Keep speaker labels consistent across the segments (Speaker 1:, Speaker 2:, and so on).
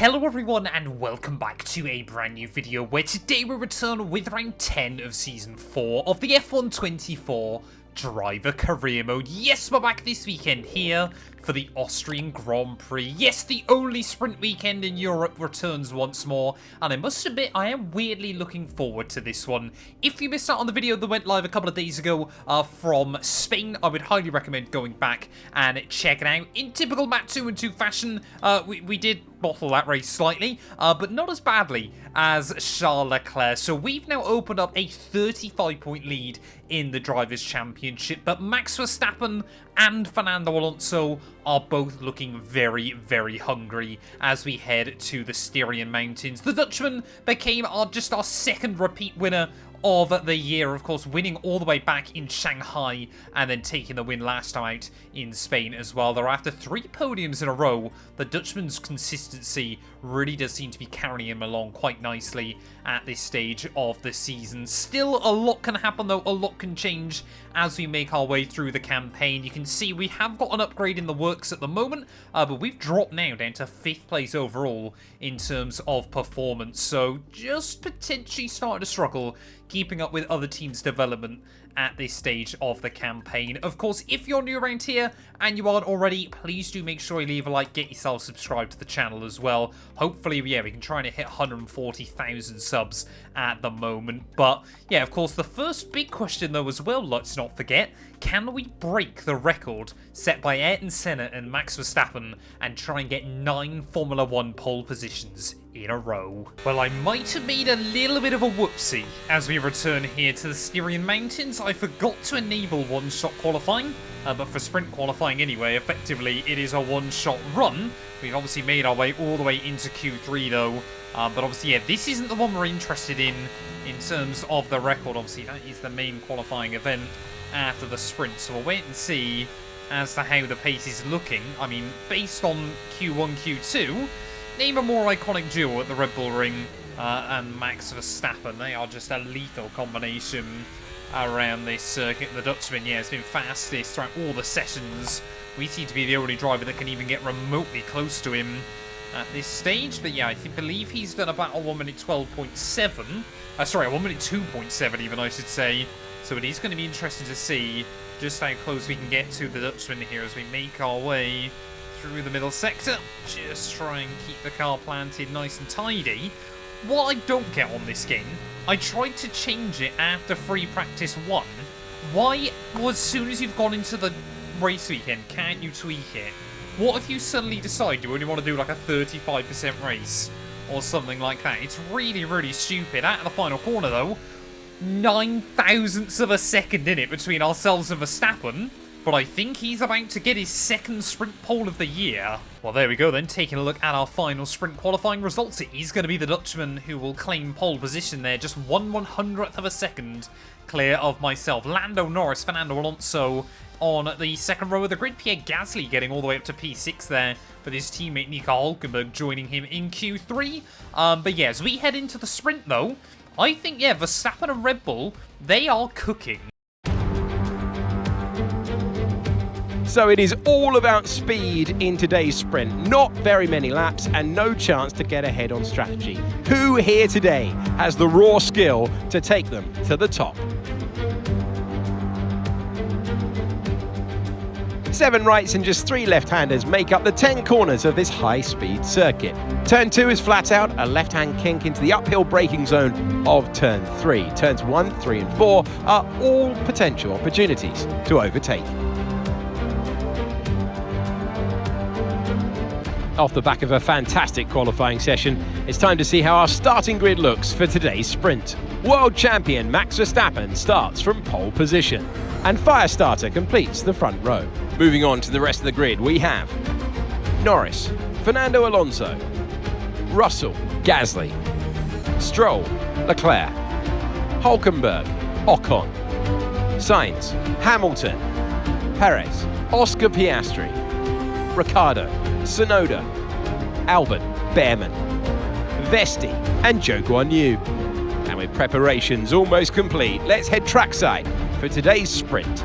Speaker 1: Hello everyone and welcome back to a brand new video where today we return with round 10 of season 4 of the F124 driver career mode. Yes, we're back this weekend here for the Austrian Grand Prix. Yes, the only sprint weekend in Europe returns once more, and I must admit, I am weirdly looking forward to this one. If you missed out on the video that went live a couple of days ago from Spain, I would highly recommend going back and checking out. In typical Mat 2 and 2 fashion, we did bottle that race slightly, but not as badly as Charles Leclerc. So we've now opened up a 35-point lead in the Drivers' Championship, but Max Verstappen and Fernando Alonso are both looking very, very hungry as we head to the Styrian Mountains. The Dutchman became just our second repeat winner of the year, of course, winning all the way back in Shanghai and then taking the win last time out in Spain as well. Though after 3 podiums in a row, the Dutchman's consistency really does seem to be carrying him along quite nicely at this stage of the season. Still, a lot can happen though, a lot can change as we make our way through the campaign. You can see we have got an upgrade in the works at the moment, but we've dropped now down to 5th place overall in terms of performance. So just potentially starting to struggle keeping up with other teams' development at this stage of the campaign. Of course, if you're new around here and you aren't already, please do make sure you leave a like, get yourself subscribed to the channel as well. Hopefully, yeah, we can try and hit 140,000 subs at the moment. But yeah, of course, the first big question though as well, let's not forget, can we break the record set by Ayrton Senna and Max Verstappen and try and get 9 Formula 1 pole positions in a row? Well, I might have made a little bit of a whoopsie as we return here to the Styrian Mountains. I forgot to enable one-shot qualifying, but for sprint qualifying anyway, effectively it is a one-shot run. We've obviously made our way all the way into Q3 though, but obviously, yeah, this isn't the one we're interested in terms of the record. Obviously, that is the main qualifying event after the sprint, so we'll wait and see as to how the pace is looking. I mean, based on Q1, Q2, name a more iconic duo at the Red Bull Ring and Max Verstappen. They are just a lethal combination around this circuit. The Dutchman, yeah, has been fastest throughout all the sessions. We seem to be the only driver that can even get remotely close to him at this stage. But yeah, I believe he's done about a 1 minute 12.7. Sorry, a 1 minute 2.7 even, I should say. So it is going to be interesting to see just how close we can get to the Dutchman here as we make our way through the middle sector. Just try and keep the car planted nice and tidy. What I don't get on this game, I tried to change it after free practice 1. Why, well, as soon as you've gone into the race weekend, can't you tweak it? What if you suddenly decide you only want to do like a 35% race or something like that? It's really, really stupid. Out of the final corner though, 9 thousandths of a second in it between ourselves and Verstappen. But I think he's about to get his 2nd sprint pole of the year. Well, there we go then, taking a look at our final sprint qualifying results. It is going to be the Dutchman who will claim pole position there, just 1/100th of a second clear of myself. Lando, Norris, Fernando Alonso on the 2nd row of the grid. Pierre Gasly getting all the way up to P6 there, with his teammate Nico Hülkenberg joining him in Q3. But yeah, as we head into the sprint though, I think, yeah, Verstappen and Red Bull, they are cooking.
Speaker 2: So it is all about speed in today's sprint. Not very many laps and no chance to get ahead on strategy. Who here today has the raw skill to take them to the top? 7 rights and just 3 left-handers make up the 10 corners of this high-speed circuit. Turn 2 is flat out, a left-hand kink into the uphill braking zone of turn 3. Turns 1, 3 and 4 are all potential opportunities to overtake. Off the back of a fantastic qualifying session, it's time to see how our starting grid looks for today's sprint. World champion Max Verstappen starts from pole position, and Firestarter completes the front row. Moving on to the rest of the grid, we have Norris, Fernando Alonso, Russell, Gasly, Stroll, Leclerc, Hülkenberg, Ocon, Sainz, Hamilton, Perez, Oscar Piastri, Ricciardo, Tsunoda, Albon, Behrman, Vesti and Zhou Guanyu. And with preparations almost complete, let's head trackside for today's sprint.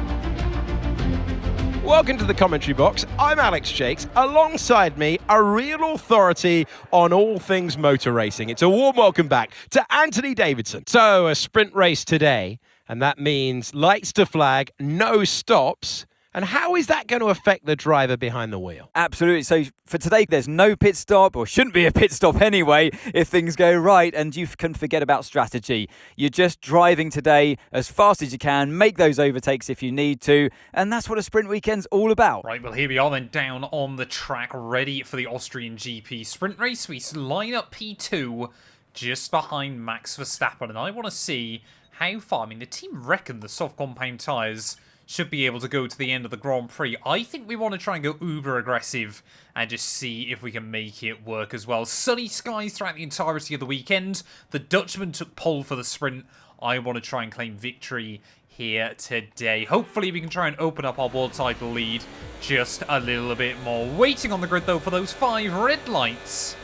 Speaker 2: Welcome to the commentary box. I'm Alex Jakes. Alongside me, a real authority on all things motor racing. It's a warm welcome back to Anthony Davidson. So, a sprint race today, and that means lights to flag, no stops. And how is that going to affect the driver behind the wheel?
Speaker 3: Absolutely. So for today, there's no pit stop, or shouldn't be a pit stop anyway, if things go right, and you can forget about strategy. You're just driving today as fast as you can, make those overtakes if you need to, and that's what a sprint weekend's all about.
Speaker 1: Right, well, here we are then down on the track, ready for the Austrian GP sprint race. We line up P2 just behind Max Verstappen, and I want to see how far. I mean, the team reckon the soft compound tyres should be able to go to the end of the Grand Prix. I think we want to try and go uber aggressive and just see if we can make it work as well. Sunny skies throughout the entirety of the weekend. The Dutchman took pole for the sprint. I want to try and claim victory here today. Hopefully we can try and open up our world title lead just a little bit more. Waiting on the grid though for those 5 red lights.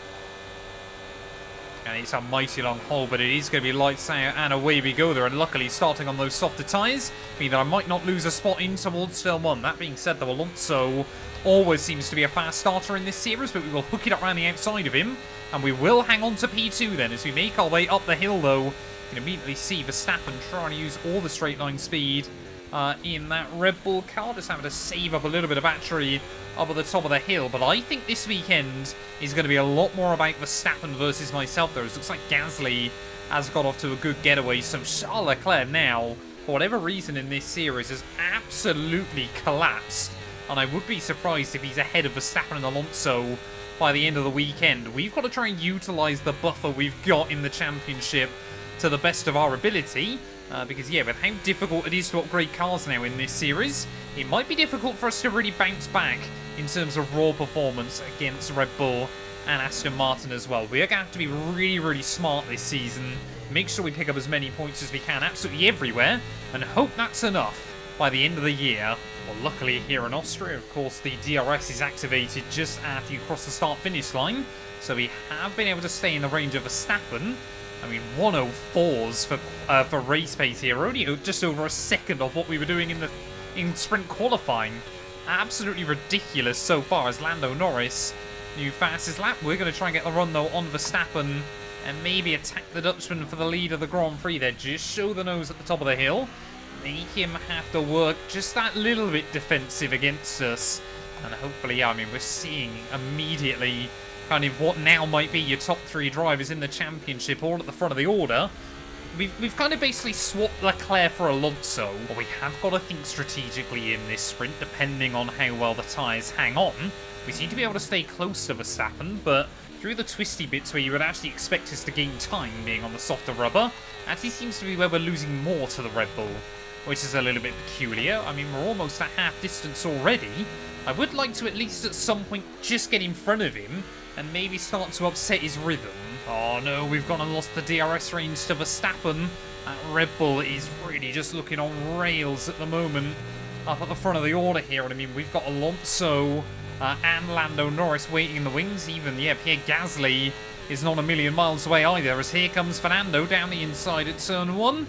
Speaker 1: And it's a mighty long hole, but it is going to be lights out and away we go there. And luckily, starting on those softer tyres, mean that I might not lose a spot in towards turn 1. That being said, though, Alonso always seems to be a fast starter in this series, but we will hook it up around the outside of him. And we will hang on to P2 then as we make our way up the hill, though. You can immediately see Verstappen trying to use all the straight line speed in that Red Bull car, just having to save up a little bit of battery up at the top of the hill. But I think this weekend is going to be a lot more about Verstappen versus myself, though. It looks like Gasly has got off to a good getaway. So Charles Leclerc now, for whatever reason in this series, has absolutely collapsed. And I would be surprised if he's ahead of Verstappen and Alonso by the end of the weekend. We've got to try and utilise the buffer we've got in the championship to the best of our ability. Because, yeah, with how difficult it is to upgrade cars now in this series, it might be difficult for us to really bounce back in terms of raw performance against Red Bull and Aston Martin as well. We are going to have to be really, really smart this season. Make sure we pick up as many points as we can absolutely everywhere, and hope that's enough by the end of the year. Well, luckily here in Austria, of course, the DRS is activated just after you cross the start-finish line, so we have been able to stay in the range of Verstappen. I mean, 104s for race pace here, only just over a second of what we were doing in sprint qualifying. Absolutely ridiculous so far as Lando Norris, new fastest lap. We're going to try and get the run though on Verstappen and maybe attack the Dutchman for the lead of the Grand Prix there. Just show the nose at the top of the hill, make him have to work just that little bit defensive against us, and hopefully, yeah, I mean, we're seeing immediately kind of what now might be your top 3 drivers in the championship all at the front of the order. We've kind of basically swapped Leclerc for Alonso, but we have got to think strategically in this sprint, depending on how well the tyres hang on. We seem to be able to stay close to Verstappen, but through the twisty bits where you would actually expect us to gain time being on the softer rubber, actually seems to be where we're losing more to the Red Bull, which is a little bit peculiar. I mean, we're almost at half distance already. I would like to at least at some point just get in front of him and maybe start to upset his rhythm. Oh no, we've gone and lost the DRS range to Verstappen. That Red Bull is really just looking on rails at the moment up at the front of the order here. And I mean, we've got Alonso and Lando Norris waiting in the wings. Even, yeah, Pierre Gasly is not a million miles away either, as here comes Fernando down the inside at turn 1.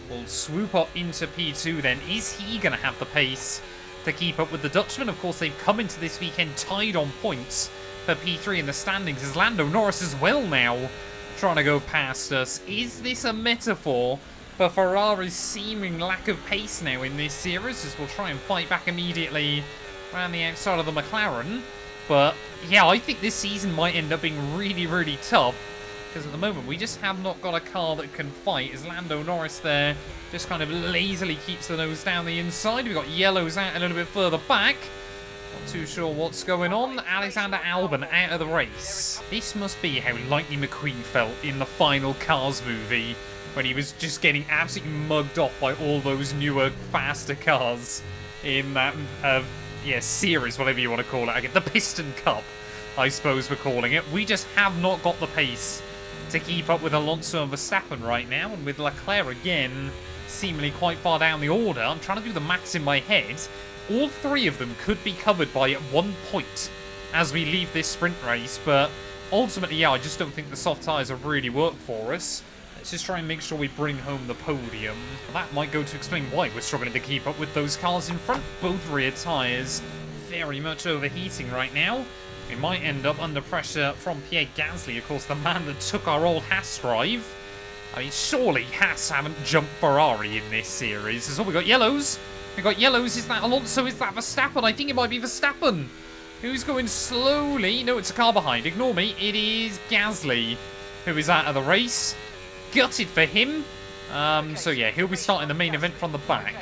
Speaker 1: We'll swoop up into P2 then. Is he going to have the pace to keep up with the Dutchman? Of course, they've come into this weekend tied on points for P3 in the standings, as Lando Norris as well now trying to go past us. Is this a metaphor for Ferrari's seeming lack of pace now in this series, as we'll try and fight back immediately around the outside of the McLaren? But yeah, I think this season might end up being really, really tough, because at the moment we just have not got a car that can fight, as Lando Norris there just kind of lazily keeps the nose down the inside. We've got yellows out a little bit further back. Not too sure what's going on. Alexander Albon out of the race. This must be how Lightning McQueen felt in the final Cars movie, when he was just getting absolutely mugged off by all those newer, faster cars in that, series, whatever you want to call it. The Piston Cup, I suppose we're calling it. We just have not got the pace to keep up with Alonso and Verstappen right now, and with Leclerc again seemingly quite far down the order. I'm trying to do the maths in my head. All 3 of them could be covered by 1 point as we leave this sprint race, but ultimately, yeah, I just don't think the soft tyres have really worked for us. Let's just try and make sure we bring home the podium. That might go to explain why we're struggling to keep up with those cars in front. Both rear tyres very much overheating right now. We might end up under pressure from Pierre Gasly, of course, the man that took our old Haas drive. I mean, surely Haas haven't jumped Ferrari in this series. So we got yellows. We got yellows. Is that Alonso? Is that Verstappen? I think it might be Verstappen. Who's going slowly? No, it's a car behind. Ignore me. It is Gasly, who is out of the race. Gutted for him. So yeah, he'll be starting the main event from the back.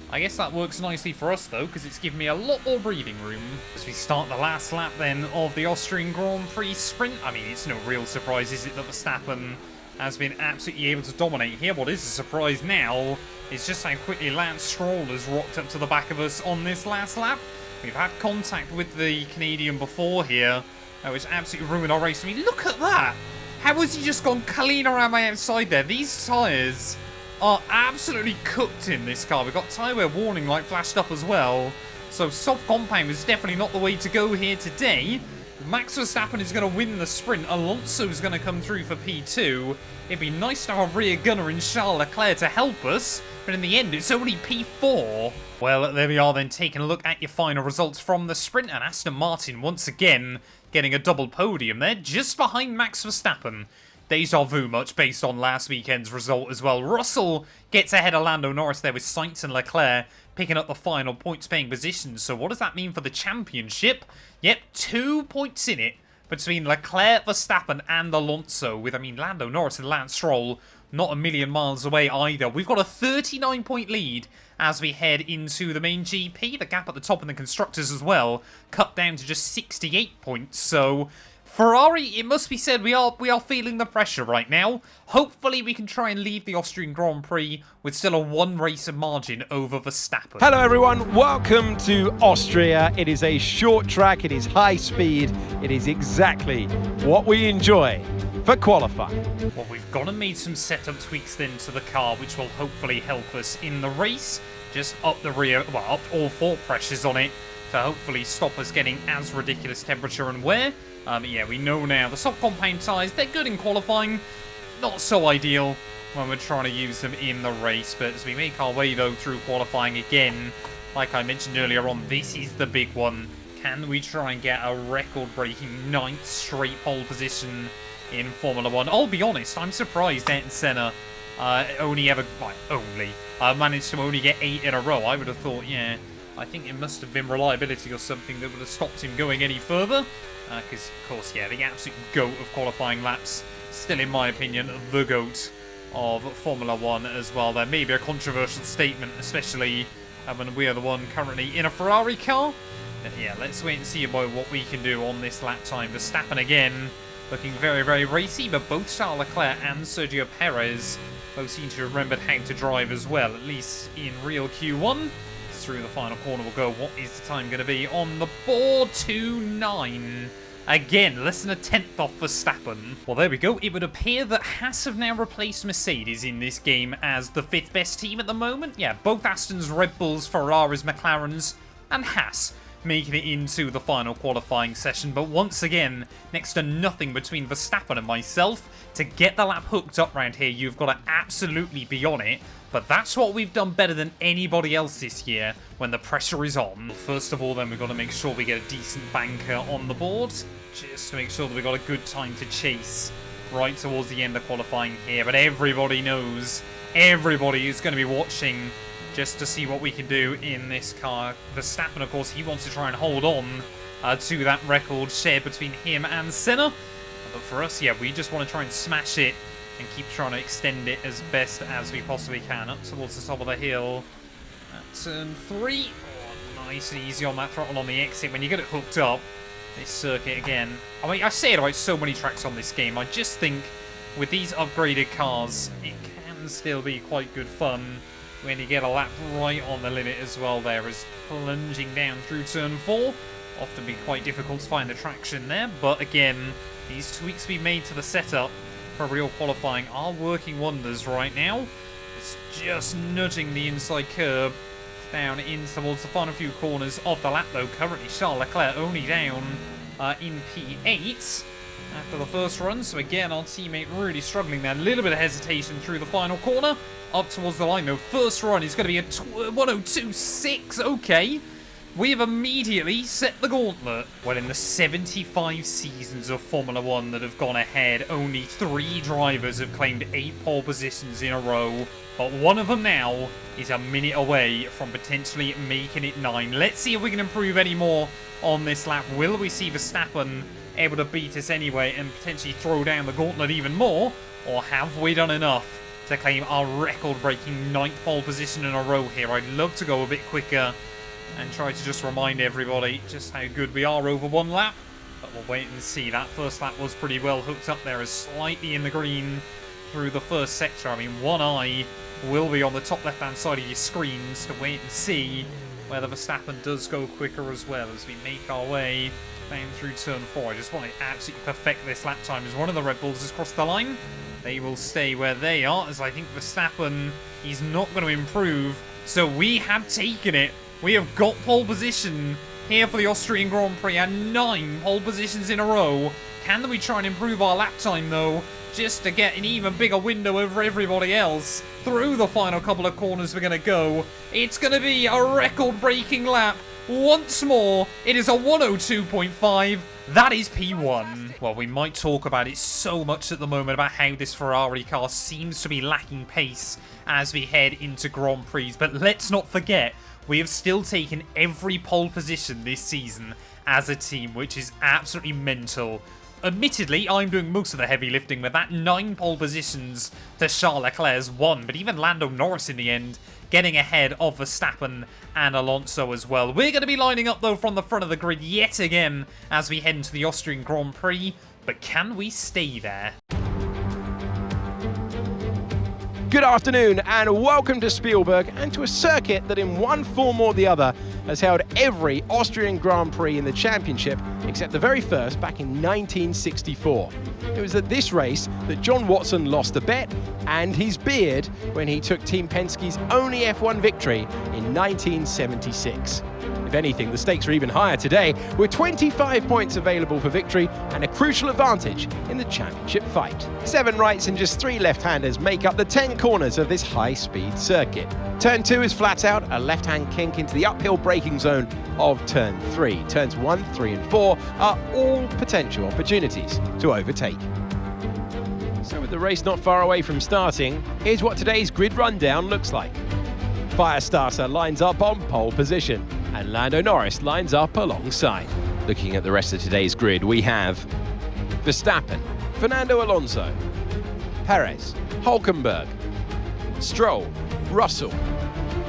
Speaker 1: I guess that works nicely for us though, because it's given me a lot more breathing room. As we start the last lap then of the Austrian Grand Prix sprint. I mean, it's no real surprise, is it, that Verstappen has been absolutely able to dominate here. What is a surprise now is just how quickly Lance Stroll has rocked up to the back of us on this last lap. We've had contact with the Canadian before here, which absolutely ruined our race. I mean, look at that! How has he just gone clean around my outside there? These tyres are absolutely cooked in this car. We've got tyre wear warning light flashed up as well. So soft compound is definitely not the way to go here today. Max Verstappen is going to win the sprint. Alonso is going to come through for P2. It'd be nice to have a rear gunner in Charles Leclerc to help us, but in the end it's only P4. Well, there we are then, taking a look at your final results from the sprint, and Aston Martin once again getting a double podium there, just behind Max Verstappen. Deja vu much based on last weekend's result as well. Russell gets ahead of Lando Norris there with Sainz and Leclerc picking up the final points-paying positions. So what does that mean for the championship? Yep, 2 points in it between Leclerc, Verstappen and Alonso, with, I mean, Lando Norris and Lance Stroll not a million miles away either. We've got a 39-point lead as we head into the main GP. The gap at the top in the Constructors as well cut down to just 68 points. So Ferrari, it must be said, we are feeling the pressure right now. Hopefully we can try and leave the Austrian Grand Prix with still a one race margin over Verstappen.
Speaker 2: Hello everyone, welcome to Austria. It is a short track, it is high speed, it is exactly what we enjoy for qualifying.
Speaker 1: Well, we've gone and made some setup tweaks then to the car, which will hopefully help us in the race. Just up the rear, well, up all four pressures on it to hopefully stop us getting as ridiculous temperature and wear. Yeah, we know now the soft compound tyres, they're good in qualifying, not so ideal when we're trying to use them in the race. But as we make our way though through qualifying again, like I mentioned earlier on, this is the big one. Can we try and get a record-breaking 9th straight pole position in Formula 1? I'll be honest, I'm surprised Ayrton Senna managed to only get 8 in a row. I would have thought, yeah, I think it must have been reliability or something that would have stopped him going any further. Because, of course, yeah, the absolute GOAT of qualifying laps. Still, in my opinion, the GOAT of Formula 1 as well. There may be a controversial statement, especially when we are the one currently in a Ferrari car. But yeah, let's wait and see about what we can do on this lap time. Verstappen again, looking very, very racy, but both Charles Leclerc and Sergio Perez both seem to have remembered how to drive as well, at least in real Q1. Through the final corner we'll go. What is the time going to be on the board? 2:09. Again, less than a tenth off Verstappen. Well, there we go. It would appear that Haas have now replaced Mercedes in this game as the 5th best team at the moment. Yeah, both Astons, Red Bulls, Ferraris, McLarens, and Haas making it into the final qualifying session. But once again, next to nothing between Verstappen and myself. To get the lap hooked up round here, you've got to absolutely be on it. But that's what we've done better than anybody else this year when the pressure is on. First of all, then, we've got to make sure we get a decent banker on the board, just to make sure that we've got a good time to chase right towards the end of qualifying here. But everybody knows, everybody is going to be watching just to see what we can do in this car. Verstappen, of course, he wants to try and hold on to that record shared between him and Senna. But for us, yeah, we just want to try and smash it and keep trying to extend it as best as we possibly can up towards the top of the hill at turn 3. Oh, nice and easy on that throttle on the exit. When you get it hooked up, this circuit again. I mean, I say it about so many tracks on this game. I just think with these upgraded cars, it can still be quite good fun when you get a lap right on the limit as well. There is plunging down through turn 4. Often be quite difficult to find the traction there. But again, these tweaks we made to the setup for real qualifying are working wonders right now. It's just nudging the inside curb down in towards the final few corners of the lap though. Currently Charles Leclerc only down in P8. after the first run. So again, our teammate really struggling there. A little bit of hesitation through the final corner. Up towards the line though. First run is going to be a 102.6. Okay. We have immediately set the gauntlet. Well, in the 75 seasons of Formula 1 that have gone ahead, only 3 drivers have claimed 8 pole positions in a row. But one of them now is a minute away from potentially making it 9. Let's see if we can improve any more on this lap. Will we see Verstappen able to beat us anyway and potentially throw down the gauntlet even more? Or have we done enough to claim our record-breaking 9th pole position in a row here? I'd love to go a bit quicker and try to just remind everybody just how good we are over one lap. But we'll wait and see. That first lap was pretty well hooked up there, as slightly in the green through the first sector. I mean, one eye will be on the top left-hand side of your screens to wait and see whether Verstappen does go quicker as well as we make our way down through turn 4. I just want to absolutely perfect this lap time as one of the Red Bulls has crossed the line. They will stay where they are, as I think Verstappen is not going to improve. So we have taken it. We have got pole position here for the Austrian Grand Prix and 9 pole positions in a row. Can we try and improve our lap time though, just to get an even bigger window over everybody else? Through the final couple of corners we're going to go. It's going to be a record-breaking lap. Once more, it is a 102.5. That is P1. Well, we might talk about it so much at the moment about how this Ferrari car seems to be lacking pace as we head into Grand Prix. But let's not forget, we have still taken every pole position this season as a team, which is absolutely mental. Admittedly, I'm doing most of the heavy lifting with that 9 pole positions to Charles Leclerc's 1, but even Lando Norris in the end getting ahead of Verstappen and Alonso as well. We're going to be lining up though from the front of the grid yet again as we head into the Austrian Grand Prix, but can we stay there?
Speaker 2: Good afternoon and welcome to Spielberg and to a circuit that in one form or the other has held every Austrian Grand Prix in the championship except the very first back in 1964. It was at this race that John Watson lost a bet and his beard when he took Team Penske's only F1 victory in 1976. If anything, the stakes are even higher today, with 25 points available for victory and a crucial advantage in the championship fight. 7 rights and just 3 left-handers make up the 10 corners of this high-speed circuit. Turn 2 is flat out, a left-hand kink into the uphill braking zone of Turn 3. Turns 1, 3 and 4 are all potential opportunities to overtake. So with the race not far away from starting, here's what today's grid rundown looks like. Firestarter lines up on pole position, and Lando Norris lines up alongside. Looking at the rest of today's grid, we have Verstappen, Fernando Alonso, Perez, Hülkenberg, Stroll, Russell,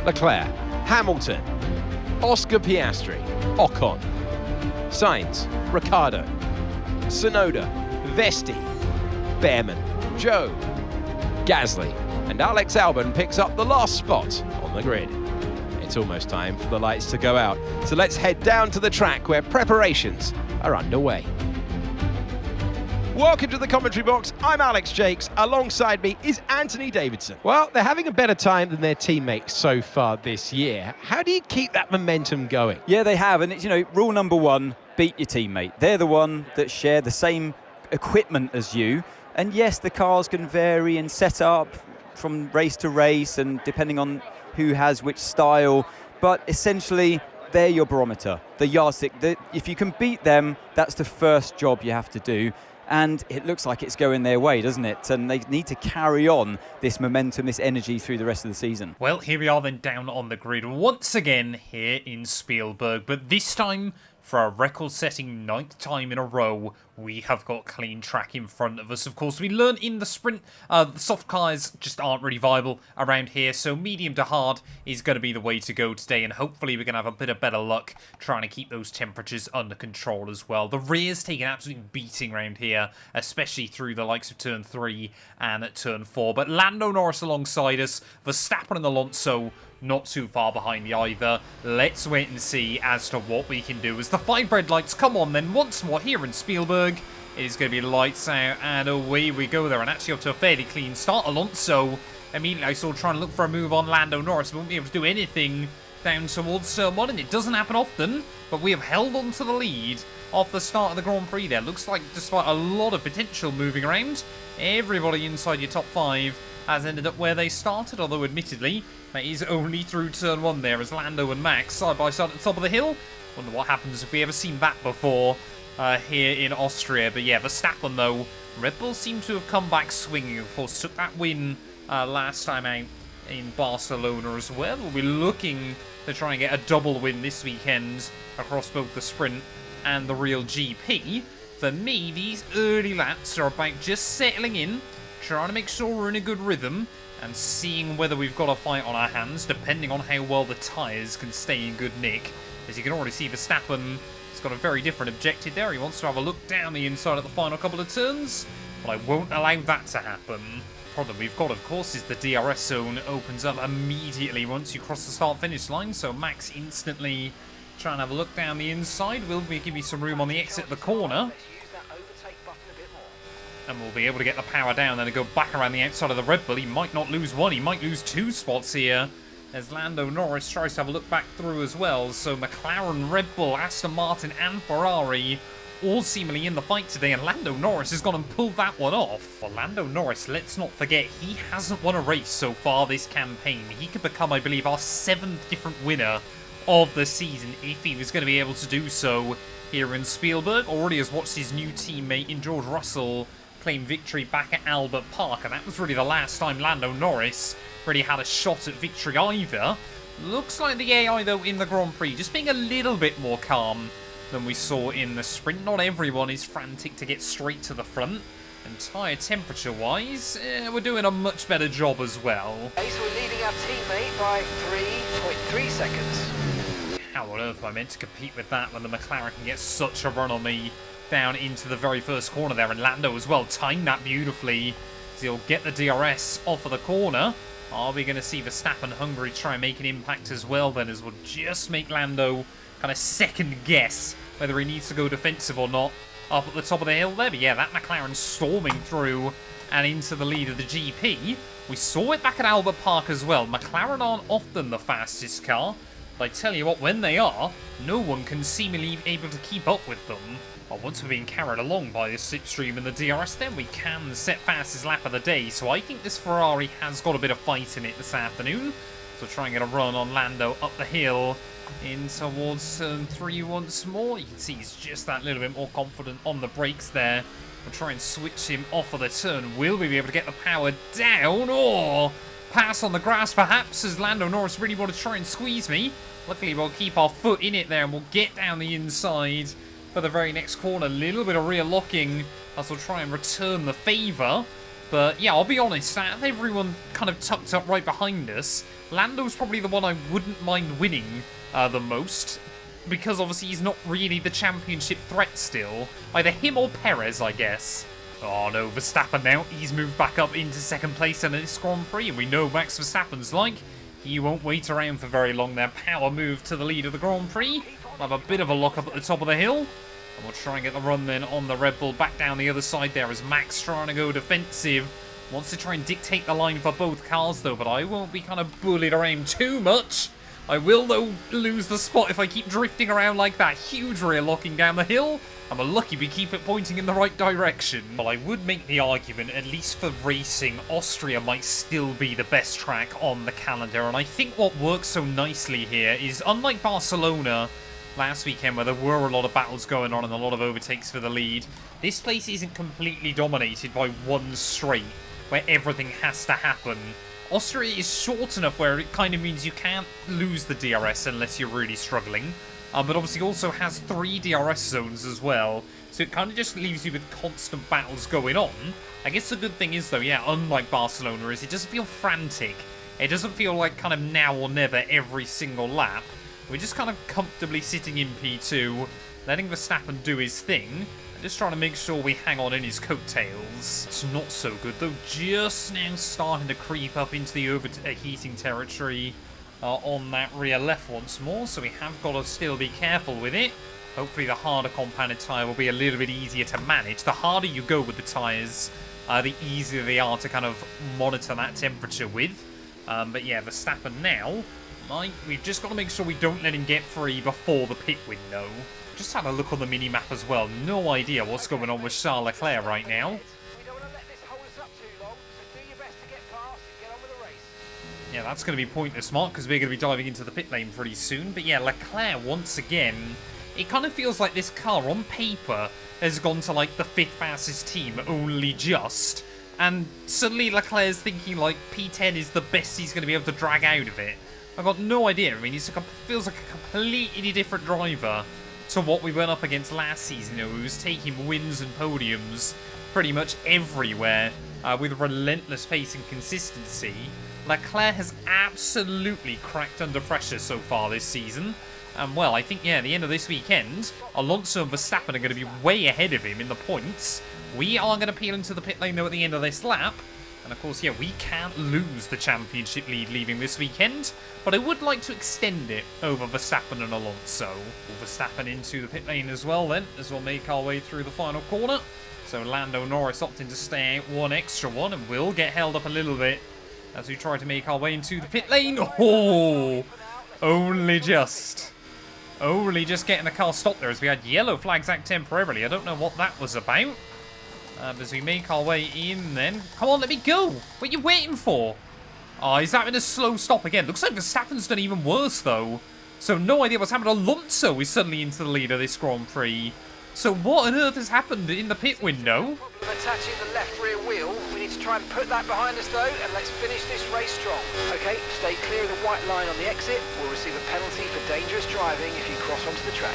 Speaker 2: Leclerc, Hamilton, Oscar Piastri, Ocon, Sainz, Ricciardo, Tsunoda, Vesti, Behrman, Joe, Gasly, and Alex Albon picks up the last spot on the grid. It's almost time for the lights to go out, so let's head down to the track where preparations are underway. Welcome to the commentary box. I'm Alex Jakes. Alongside me is Anthony Davidson. Well, they're having a better time than their teammates so far this year. How do you keep that momentum going?
Speaker 3: Yeah, they have, and it's, rule number 1, beat your teammate. They're the one that share the same equipment as you, and yes, the cars can vary in setup from race to race and depending on who has which style, but essentially they're your barometer, the yardstick. If you can beat them, that's the first job you have to do, and it looks like it's going their way, doesn't it? And they need to carry on this momentum, this energy through the rest of the season.
Speaker 1: Well, here we are then down on the grid once again here in Spielberg, but this time for a record-setting 9th time in a row, we have got clean track in front of us. Of course, we learned in the sprint, the soft cars just aren't really viable around here, so medium to hard is going to be the way to go today, and hopefully we're going to have a bit of better luck trying to keep those temperatures under control as well. The rear's taking an absolute beating around here, especially through the likes of Turn 3 and at Turn 4, but Lando Norris alongside us, Verstappen and Alonso not too far behind either. Let's wait and see as to what we can do as the 5 red lights come on then once more here in Spielberg. It is going to be lights out and away we go there, and actually up to a fairly clean start. Alonso immediately I saw trying to look for a move on Lando Norris, but won't be able to do anything down towards turn 1, and it doesn't happen often, but we have held on to the lead off the start of the Grand Prix there. Looks like despite a lot of potential moving around, everybody inside your top 5 has ended up where they started, although admittedly, that is only through turn 1 there, as Lando and Max side by side at the top of the hill. Wonder what happens if we ever seen that before here in Austria. But yeah, Verstappen though, Red Bull seem to have come back swinging. Of course, took that win last time out in Barcelona as well. We'll be looking to try and get a double win this weekend across both the sprint and the real GP. For me, these early laps are about just settling in, trying to make sure we're in a good rhythm, and seeing whether we've got a fight on our hands, depending on how well the tyres can stay in good nick. As you can already see, Verstappen has got a very different objective there. He wants to have a look down the inside at the final couple of turns, but I won't allow that to happen. The problem we've got, of course, is the DRS zone opens up immediately once you cross the start-finish line, so Max instantly trying to have a look down the inside. Will we give you some room on the exit of the corner? And we'll be able to get the power down and go back around the outside of the Red Bull. He might not lose one, he might lose 2 spots here, as Lando Norris tries to have a look back through as well. So McLaren, Red Bull, Aston Martin and Ferrari all seemingly in the fight today, and Lando Norris has gone and pulled that one off. Well, Lando Norris, let's not forget, he hasn't won a race so far this campaign. He could become, I believe, our 7th different winner of the season if he was going to be able to do so here in Spielberg. Already has watched his new teammate in George Russell claim victory back at Albert Park, and that was really the last time Lando Norris really had a shot at victory either. Looks like the AI though in the Grand Prix just being a little bit more calm than we saw in the sprint. Not everyone is frantic to get straight to the front, and tyre temperature wise, we're doing a much better job as well.
Speaker 4: We're leading our teammate by 3.3 seconds.
Speaker 1: How on earth am I meant to compete with that when the McLaren can get such a run on me down into the very first corner there? And Lando as well timed that beautifully, as he'll get the DRS off of the corner. Are we going to see Verstappen Hungary try and make an impact as well then, as we'll just make Lando kind of second guess whether he needs to go defensive or not up at the top of the hill there. But yeah, that McLaren storming through and into the lead of the GP. We saw it back at Albert Park as well. McLaren aren't often the fastest car, but I tell you what, when they are, no one can seemingly be able to keep up with them. But once we're being carried along by the slipstream and the DRS, then we can set fastest lap of the day. So I think this Ferrari has got a bit of fight in it this afternoon. So try and get a run on Lando up the hill in towards turn 3 once more. You can see he's just that little bit more confident on the brakes there. We'll try and switch him off of the turn. Will we be able to get the power down, or pass on the grass perhaps, as Lando Norris really want to try and squeeze me? Luckily we'll keep our foot in it there and we'll get down the inside for the very next corner. A little bit of rear locking as we'll try and return the favour. But yeah, I'll be honest, out of everyone kind of tucked up right behind us, Lando's probably the one I wouldn't mind winning the most, because obviously he's not really the championship threat still. Either him or Perez, I guess. Oh no, Verstappen now, he's moved back up into second place in this Grand Prix, and we know Max Verstappen's like, he won't wait around for very long there. Power move to the lead of the Grand Prix. We'll have a bit of a lock up at the top of the hill, and we'll try and get the run then on the Red Bull back down the other side there, as Max trying to go defensive. Wants to try and dictate the line for both cars though, but I won't be kind of bullied around too much. I will though lose the spot if I keep drifting around like that. Huge rear locking down the hill, and we're lucky we keep it pointing in the right direction. But I would make the argument, at least for racing, Austria might still be the best track on the calendar. And I think what works so nicely here is, unlike Barcelona last weekend where there were a lot of battles going on and a lot of overtakes for the lead, this place isn't completely dominated by one straight where everything has to happen. Austria is short enough where it kind of means you can't lose the DRS unless you're really struggling, but obviously also has 3 DRS zones as well, so it kind of just leaves you with constant battles going on. I guess the good thing is though, yeah, unlike Barcelona, is it doesn't feel frantic. It doesn't feel like kind of now or never every single lap. We're just kind of comfortably sitting in P2, letting Verstappen do his thing, just trying to make sure we hang on in his coattails. It's not so good though, just now starting to creep up into the overheating territory on that rear left once more, so we have got to still be careful with it. Hopefully the harder compounded tyre will be a little bit easier to manage. The harder you go with the tyres, the easier they are to kind of monitor that temperature with. But yeah, Verstappen now We've just got to make sure we don't let him get free before the pit window. Just had a look on the mini-map as well. No idea what's going on with Charles Leclerc right now.
Speaker 4: We don't want to let this hold us up too long, so do your best to get past and get on with the race.
Speaker 1: Yeah, that's going to be pointless, Mark, because we're going to be diving into the pit lane pretty soon. But yeah, Leclerc, once again, it kind of feels like this car, on paper, has gone to, like, the 5th fastest team, only just. And suddenly Leclerc's thinking, like, P10 is the best he's going to be able to drag out of it. I've got no idea. I mean, feels like a completely different driver to what we went up against last season. You know, he was taking wins and podiums pretty much everywhere with relentless pace and consistency. Leclerc has absolutely cracked under pressure so far this season. And, well, I think, yeah, at the end of this weekend, Alonso and Verstappen are going to be way ahead of him in the points. We are going to peel into the pit lane, though, at the end of this lap. And, of course, yeah, we can't lose the championship lead leaving this weekend. But I would like to extend it over Verstappen and Alonso. Verstappen into the pit lane as well, then, as we'll make our way through the final corner. So Lando Norris opting to stay out one extra one, and will get held up a little bit as we try to make our way into the pit lane. Oh, only just getting the car stopped there as we had yellow flags out temporarily. I don't know what that was about. As we make our way in then. Come on, let me go. What are you waiting for? Oh, he's having a slow stop again. Looks like Verstappen's done even worse, though. So no idea what's happened. Alonso is suddenly into the lead of this Grand Prix. So what on earth has happened in the pit window?
Speaker 4: Attaching the left rear wheel, we need to try and put that behind us, though, and let's finish this race strong. Okay, stay clear of the white line on the exit. We'll receive a penalty for dangerous driving if you cross onto the track.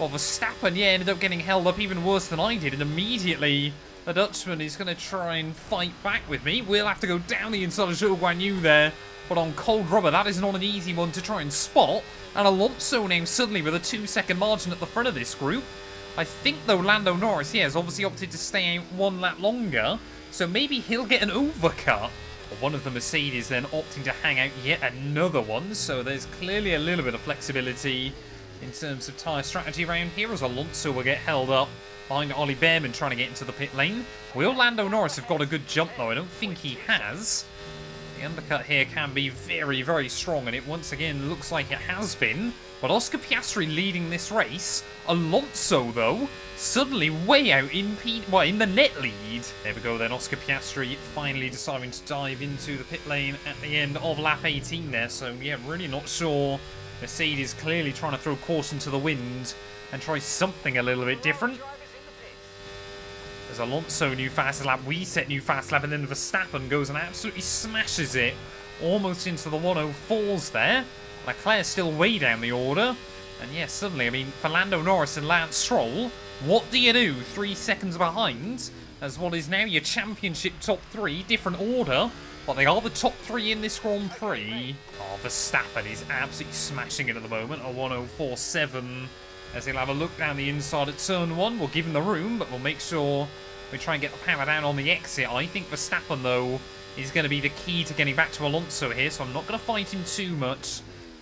Speaker 1: Well, Verstappen, yeah, ended up getting held up even worse than I did, and immediately the Dutchman is going to try and fight back with me. We'll have to go down the inside of Zhou Guan Yu there, but on cold rubber, that is not an easy one to try and spot. And Alonso now suddenly with a 2-second margin at the front of this group. I think, though, Lando Norris, yeah, has obviously opted to stay out one lap longer, so maybe he'll get an overcut. One of the Mercedes then opting to hang out yet another one, so there's clearly a little bit of flexibility in terms of tyre strategy around here, as Alonso will get held up behind Ollie Behrman trying to get into the pit lane. Will Lando Norris have got a good jump, though? I don't think he has. The undercut here can be very, very strong, and it once again looks like it has been. But Oscar Piastri leading this race. Alonso, though, suddenly way out in the net lead. There we go then, Oscar Piastri finally deciding to dive into the pit lane at the end of lap 18 there. So, yeah, really not sure. Mercedes clearly trying to throw caution to the wind and try something a little bit different. As Alonso new fastest lap, we set new fast lap, and then Verstappen goes and absolutely smashes it almost into the 104s there. Leclerc still way down the order. And yes, suddenly, I mean, for Lando Norris and Lance Stroll, what do you do? 3 seconds behind as what is now your championship top 3, different order. But they are the top 3 in this Grand Prix. Oh, Verstappen is absolutely smashing it at the moment. A 104.7 as he'll have a look down the inside at turn 1. We'll give him the room, but we'll make sure we try and get the power down on the exit. I think Verstappen, though, is going to be the key to getting back to Alonso here, so I'm not going to fight him too much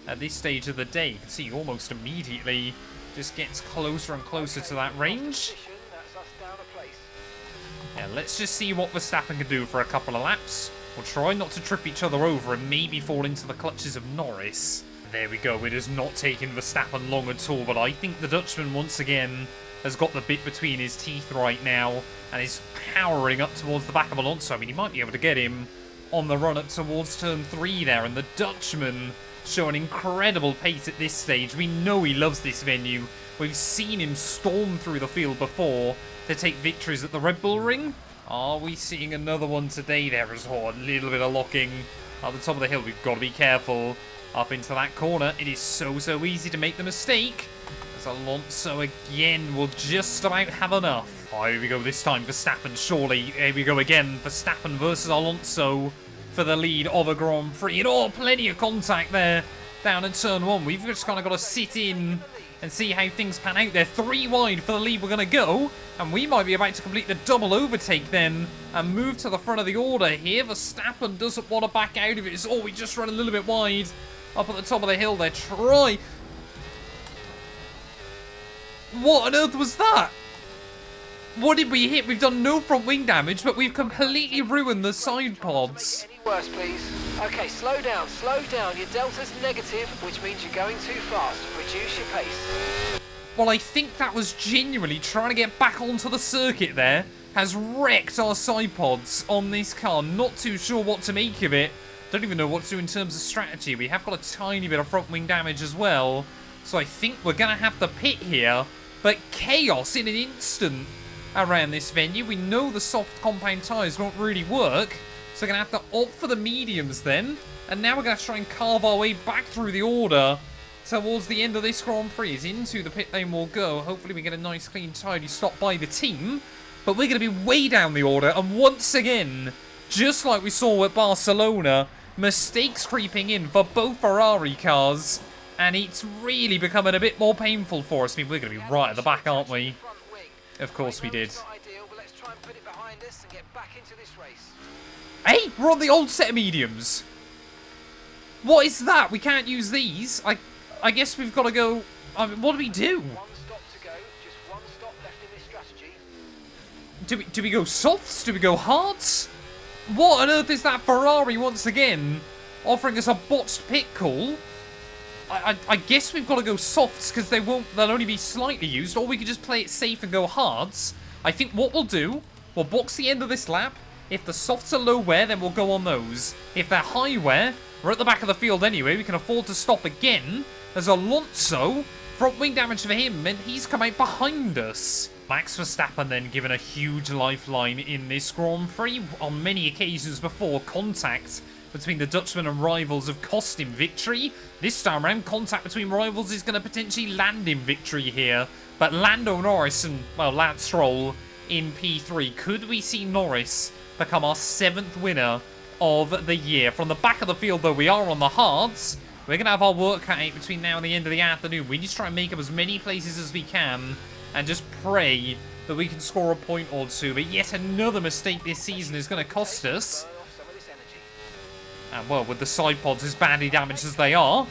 Speaker 1: at this stage of the day. You can see almost immediately just gets closer and closer to that range. Yeah, let's just see what Verstappen can do for a couple of laps. We'll try not to trip each other over and maybe fall into the clutches of Norris. There we go. It has not taken Verstappen long at all, but I think the Dutchman once again has got the bit between his teeth right now and is powering up towards the back of Alonso. I mean, he might be able to get him on the run up towards turn 3 there, and the Dutchman showing incredible pace at this stage. We know he loves this venue. We've seen him storm through the field before to take victories at the Red Bull Ring. Are we seeing another one today there as well? A little bit of locking at the top of the hill. We've got to be careful up into that corner. It is so easy to make the mistake. As Alonso again will just about have enough. Oh, here we go this time. Verstappen, surely. Here we go again. Verstappen versus Alonso for the lead of a Grand Prix. And oh, plenty of contact there down at turn 1. We've just kind of got to sit in and see how things pan out there. 3 wide for the lead we're going to go. And we might be about to complete the double overtake then and move to the front of the order here. Verstappen doesn't want to back out of it. Oh, we just run a little bit wide up at the top of the hill there. Try. What on earth was that? What did we hit? We've done no front wing damage, but we've completely ruined the side pods.
Speaker 4: Any worse, please? Okay, slow down, slow down. Your delta's negative, which means you're going too fast. Reduce your pace.
Speaker 1: Well, I think that was genuinely trying to get back onto the circuit there. Has wrecked our side pods on this car. Not too sure what to make of it. Don't even know what to do in terms of strategy. We have got a tiny bit of front wing damage as well. So I think we're going to have to pit here. But chaos in an instant around this venue. We know the soft compound tyres won't really work. So we're going to have to opt for the mediums then. And now we're going to try and carve our way back through the order towards the end of this Grand Prix. Into the pit lane we'll go. Hopefully we get a nice, clean, tidy stop by the team. But we're going to be way down the order. And once again, just like we saw at Barcelona, mistakes creeping in for both Ferrari cars. And it's really becoming a bit more painful for us. I mean, we're going to be right at the back, aren't we? Of course we did. Hey, we're on the old set of mediums. What is that? We can't use these. I guess we've got to go... I mean, what do we do?
Speaker 4: One stop to go, just one stop left in this strategy.
Speaker 1: Do we go softs? Do we go hards? What on earth is that Ferrari once again offering us a botched pit call? I guess we've got to go softs because they'll only be slightly used, or we could just play it safe and go hards. I think what we'll do, we'll box the end of this lap. If the softs are low wear, then we'll go on those. If they're high wear, we're at the back of the field anyway. We can afford to stop again. There's Alonso. Front wing damage for him, and he's come out behind us. Max Verstappen then given a huge lifeline in this Grand Prix. On many occasions before, contact between the Dutchman and rivals have cost him victory. This time around, contact between rivals is going to potentially land him victory here. But Lando, Norris and, well, Lance Stroll in P3. Could we see Norris become our 7th winner of the year? From the back of the field, though, we are on the hards. We're going to have our work cut out between now and the end of the afternoon. We need to try and make up as many places as we can and just pray that we can score a point or two. But yet another mistake this season is going to cost us. And, well, with the side pods as badly damaged as they are,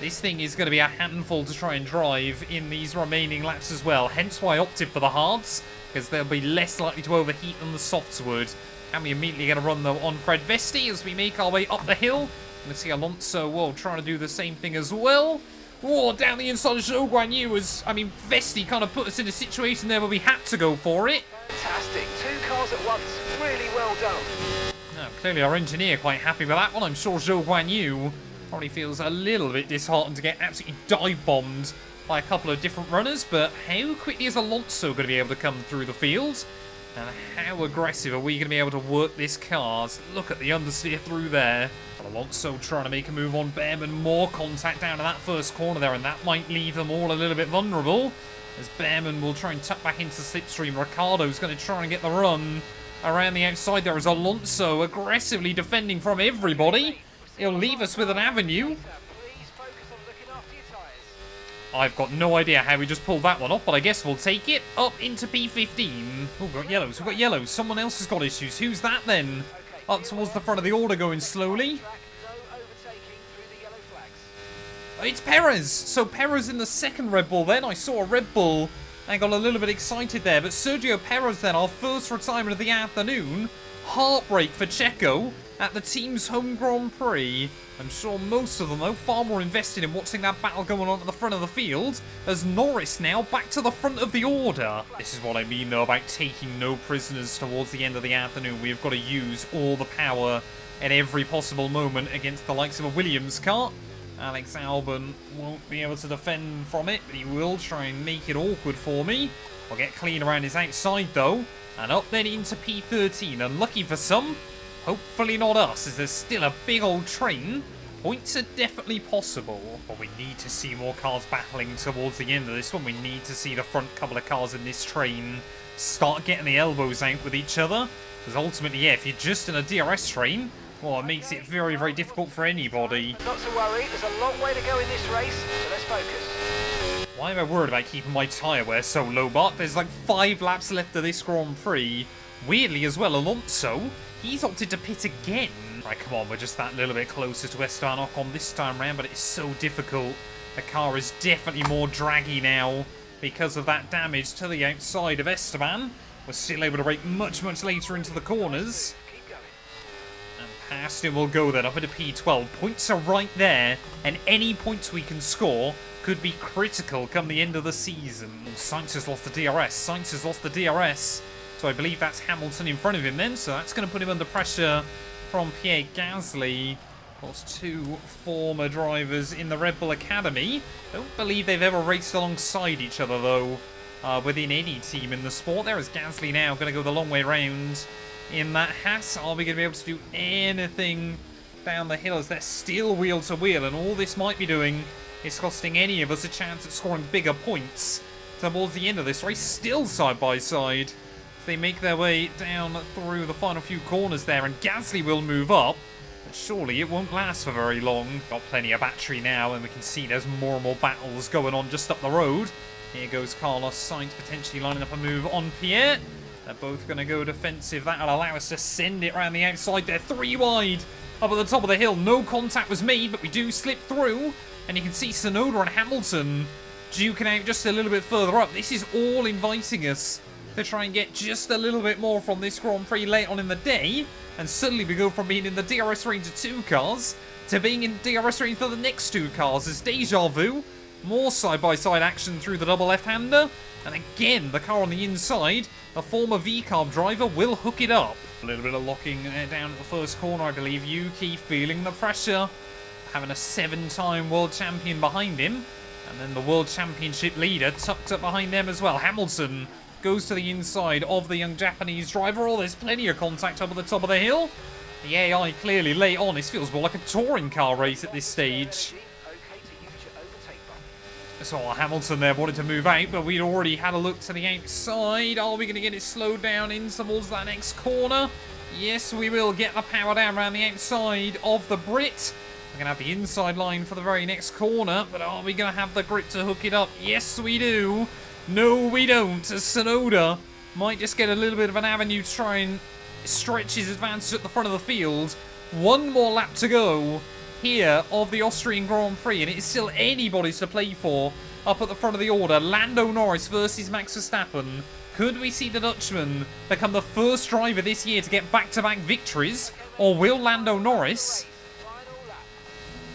Speaker 1: this thing is going to be a handful to try and drive in these remaining laps as well. Hence why I opted for the hards, because they'll be less likely to overheat than the softs would. And we immediately get a run, though, on Fred Vesti as we make our way up the hill. And see Alonso, whoa, trying to do the same thing as well. Whoa, down the inside of Zhou Guanyu as, I mean, Vesti kind of put us in a situation there where we had to go for it.
Speaker 4: Fantastic. 2 cars at once. Really well done.
Speaker 1: Oh, clearly our engineer quite happy with that one. I'm sure Zhou Guanyu probably feels a little bit disheartened to get absolutely dive-bombed by a couple of different runners. But how quickly is Alonso going to be able to come through the field? And how aggressive are we going to be able to work this car? So look at the understeer through there. Alonso trying to make a move on Behrman. More contact down to that first corner there, and that might leave them all a little bit vulnerable. As Behrman will try and tuck back into slipstream. Ricardo's going to try and get the run around the outside there as Alonso aggressively defending from everybody. He'll leave us with an avenue. I've got no idea how we just pulled that one off, but I guess we'll take it up into P15. Oh, we've got yellows. We've got yellows. Someone else has got issues. Who's that then? Up towards the front of the order going slowly. It's Perez. So Perez in the second Red Bull then. I saw a Red Bull and got a little bit excited there. But Sergio Perez then, our first retirement of the afternoon. Heartbreak for Checo at the team's home Grand Prix. I'm sure most of them, though, far more invested in watching that battle going on at the front of the field, as Norris now back to the front of the order. This is what I mean, though, about taking no prisoners towards the end of the afternoon. We've got to use all the power at every possible moment against the likes of a Williams car. Alex Albon won't be able to defend from it, but he will try and make it awkward for me. We'll get clean around his outside, though, and up then into P13. Unlucky for some. Hopefully not us, as there's still a big old train. Points are definitely possible, but we need to see more cars battling towards the end of this one. We need to see the front couple of cars in this train start getting the elbows out with each other. Because ultimately, yeah, if you're just in a DRS train, well, it makes it very, very difficult for anybody.
Speaker 4: Not to worry, there's a long way to go in this race, so let's focus.
Speaker 1: Why am I worried about keeping my tyre wear so low, Bart? There's like 5 laps left of this Grand Prix. Weirdly as well, Alonso, he's opted to pit again. Right, come on, we're just that little bit closer to Esteban Ocon this time round, but it's so difficult. The car is definitely more draggy now because of that damage to the outside of Esteban. We're still able to brake much, much later into the corners. And Aston will go then up into P12. Points are right there, and any points we can score could be critical come the end of the season. Sainz has lost the DRS. Sainz has lost the DRS. So I believe that's Hamilton in front of him then. So that's going to put him under pressure from Pierre Gasly. Of course, two former drivers in the Red Bull Academy. Don't believe they've ever raced alongside each other though, within any team in the sport. There is Gasly now, going to go the long way round in that Haas. Are we going to be able to do anything down the hill as they're still wheel to wheel? And all this might be doing is costing any of us a chance at scoring bigger points towards the end of this race. Still side by side. They make their way down through the final few corners there, and Gasly will move up. But surely it won't last for very long. Got plenty of battery now, and we can see there's more and more battles going on just up the road. Here goes Carlos Sainz potentially lining up a move on Pierre. They're both going to go defensive. That'll allow us to send it around the outside. They're 3 wide up at the top of the hill. No contact was made, but we do slip through. And you can see Tsunoda and Hamilton duking out just a little bit further up. This is all inviting us to try and get just a little bit more from this Grand Prix late on in the day. And suddenly we go from being in the DRS range of 2 cars to being in DRS range for the next 2 cars. As deja vu, more side-by-side action through the double left-hander. And again, the car on the inside, a former V-Carb driver, will hook it up. A little bit of locking down at the first corner, I believe. Yuki feeling the pressure, having a 7-time world champion behind him. And then the world championship leader tucked up behind them as well. Hamilton goes to the inside of the young Japanese driver. Oh, there's plenty of contact up at the top of the hill. The AI clearly late on. This feels more like a touring car race at this stage. So Hamilton there wanted to move out, but we'd already had a look to the outside. Are we going to get it slowed down in towards that next corner? Yes, we will get the power down around the outside of the Brit. We're going to have the inside line for the very next corner, but are we going to have the grip to hook it up? Yes, we do. No, we don't, as Tsunoda might just get a little bit of an avenue to try and stretch his advantage at the front of the field. One more lap to go here of the Austrian Grand Prix, and it is still anybody's to play for up at the front of the order. Lando Norris versus Max Verstappen. Could we see the Dutchman become the first driver this year to get back-to-back victories, or will Lando Norris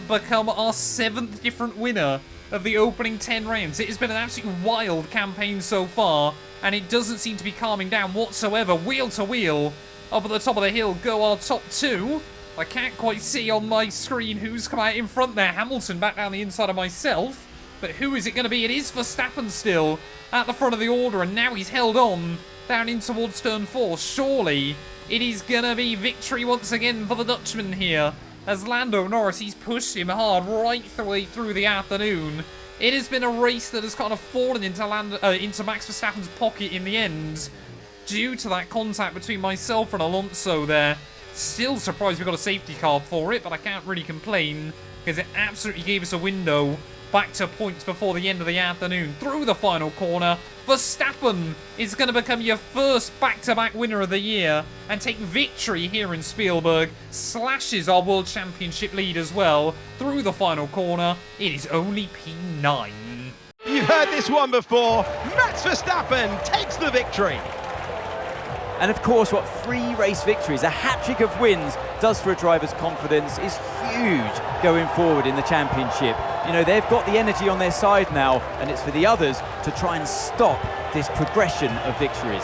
Speaker 1: become our 7th different winner of the opening 10 rounds? It has been an absolutely wild campaign so far, and it doesn't seem to be calming down whatsoever. Wheel to wheel up at the top of the hill go our top 2. I can't quite see on my screen who's come out in front there. Hamilton back down the inside of myself. But who is it going to be? It is Verstappen still at the front of the order, and now he's held on down in towards turn 4. Surely it is going to be victory once again for the Dutchman here, as Lando Norris, he's pushed him hard right the way through the afternoon. It has been a race that has kind of fallen into Max Verstappen's pocket in the end, due to that contact between myself and Alonso there. Still surprised we got a safety car for it, but I can't really complain, because it absolutely gave us a window back to points before the end of the afternoon. Through the final corner, Verstappen is going to become your first back-to-back winner of the year and take victory here in Spielberg. Slashes our World Championship lead as well. Through the final corner, it is only P9.
Speaker 2: You've heard this one before. Max Verstappen takes the victory.
Speaker 3: And of course, what 3 race victories, a hat-trick of wins, does for a driver's confidence is huge going forward in the championship. You know, they've got the energy on their side now, and it's for the others to try and stop this progression of victories.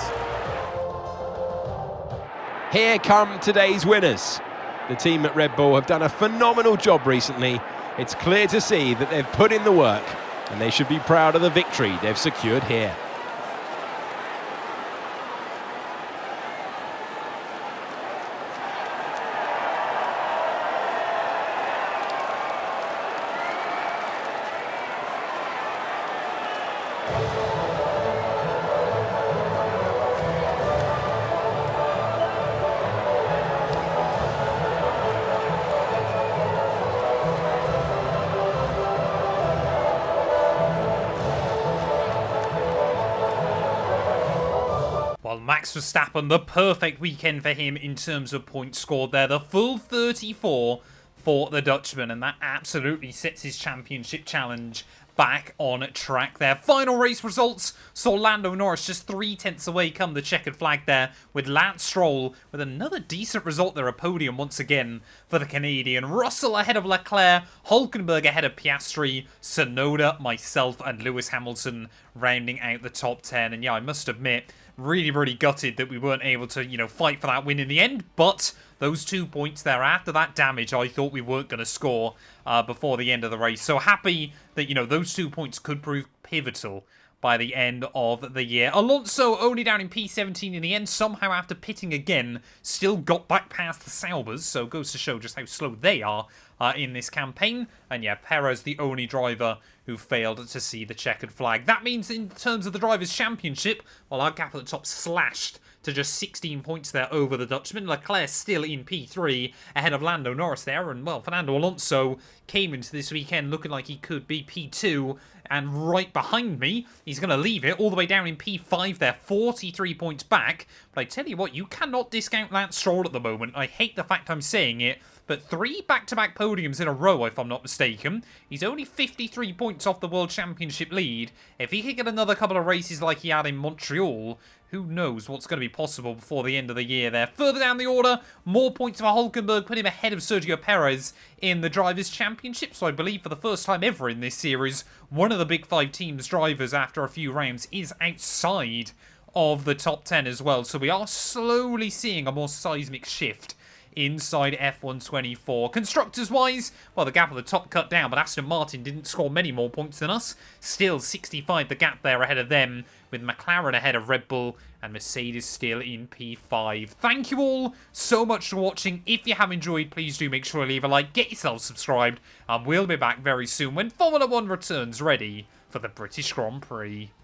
Speaker 2: Here come today's winners. The team at Red Bull have done a phenomenal job recently. It's clear to see that they've put in the work, and they should be proud of the victory they've secured here.
Speaker 1: Well, Max Verstappen, the perfect weekend for him in terms of points scored there. The full 34 for the Dutchman, and that absolutely sets his championship challenge back on track there. Final race results saw Lando Norris just 3/10 away come the checkered flag there, with Lance Stroll with another decent result there, a podium once again for the Canadian. Russell ahead of Leclerc, Hülkenberg ahead of Piastri, Tsunoda, myself and Lewis Hamilton rounding out the top 10. And yeah, I must admit, really gutted that we weren't able to, fight for that win in the end, but those 2 points there after that damage, I thought we weren't going to score before the end of the race. So happy that, those 2 points could prove pivotal by the end of the year. Alonso only down in P17 in the end, somehow after pitting again, still got back past the Saubers, so goes to show just how slow they are in this campaign. And yeah, Perez, the only driver who failed to see the checkered flag. That means in terms of the Drivers' Championship, well, our gap at the top slashed to just 16 points there over the Dutchman. Leclerc still in P3 ahead of Lando Norris there. And, well, Fernando Alonso came into this weekend looking like he could be P2. And right behind me, he's going to leave it all the way down in P5 there, 43 points back. But I tell you what, you cannot discount Lance Stroll at the moment. I hate the fact I'm saying it, but 3 back-to-back podiums in a row, if I'm not mistaken. He's only 53 points off the World Championship lead. If he could get another couple of races like he had in Montreal, who knows what's going to be possible before the end of the year there. Further down the order, more points for Hülkenberg, put him ahead of Sergio Perez in the Drivers' Championship. So I believe for the first time ever in this series, one of the Big 5 teams' drivers after a few rounds is outside of the top 10 as well. So we are slowly seeing a more seismic shift inside F124. Constructors-wise, well, the gap at the top cut down, but Aston Martin didn't score many more points than us. Still 65 the gap there ahead of them, with McLaren ahead of Red Bull and Mercedes still in P5. Thank you all so much for watching. If you have enjoyed, please do make sure to leave a like, get yourself subscribed, and we'll be back very soon when Formula 1 returns ready for the British Grand Prix.